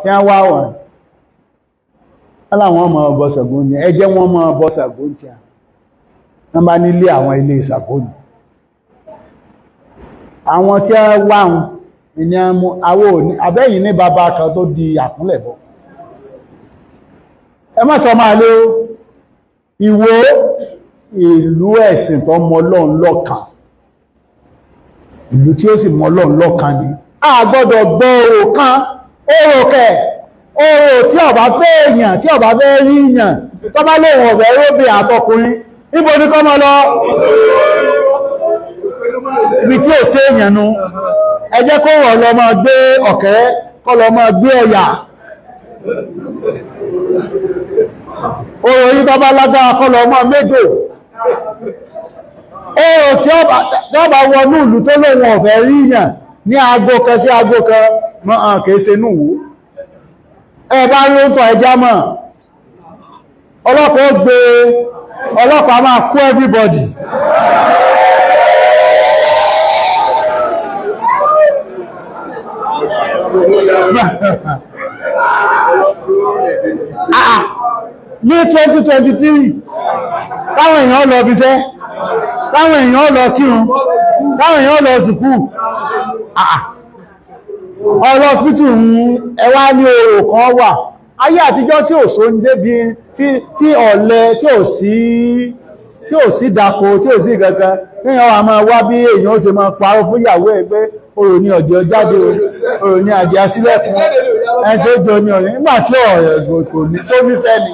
tí wọ́n wá wọ̀n láwọn ọmọ ọbọ̀ Ṣàngó ní ẹjẹ́ wọn mọ́ ọbọ̀ Ṣàngó tí wọ́n bá nílé àwọn ilé Ṣàngó ní àwọn tí wọ́n wá wọn ní àwọ̀ òní abẹ́yìn ní bàbá kan tó di àkúnlẹ̀bọ̀ ẹ má sọ máa lé Ìwó ìlú ẹ̀sìn tó mọ Ọlọ́run lọ́kan ìlú tí ó sì mọ Ọlọ́run lọ́kan ni a gbọ́dọ̀ gbọ́ orò kan orò kẹ̀ orò tí ó bá fẹ́ èèyàn tí ó bá fẹ́ rí èèyàn tó bá lè wọ̀n fẹ́ róbìn àtọkùnrin níbo ní kọ́ mọ́ lọ ibi tí ò sí èèyàn nu ẹ jẹ́ kó wọ̀ lọ máa gbé ọ̀kẹ́ kọ́ lọ máa gbé ẹ̀yà orò yìí tó bá lágbára kọ́ lọ máa méjò orò tí ó bá wọnú ìlú tó lóhun ọ̀fẹ́ rí èèyàn ní aago kan sí aago kan mọ́ hàn kìí ṣe núwó ẹ bá rí ó ń tọ́ ẹjá mọ̀ ọlọ́pàá ó gbé ọlọ́pàá máa kó everybody ní 2023 táwọn èèyàn lọ bíṣẹ́ táwọn èèyàn lọ kírun táwọn èèyàn lọ sùkú ọlọ́spítù ẹwà ní orò kan wà ayé àtijọ́ sí òṣò ń débi tí ọ̀lẹ tí ò sí dáko tí ò sí kankan níyàn wà máa wá bí èèyàn ó ṣe máa parọ́ fún ìyàwó ẹ̀ pé orò ní ọjọ́ jáde orò ní àjẹ́ sílẹ̀kùn ẹni tó jọ ní ọ̀rẹ́ nígbà tí ọ̀rẹ́ kò ní sóníṣẹ́ ni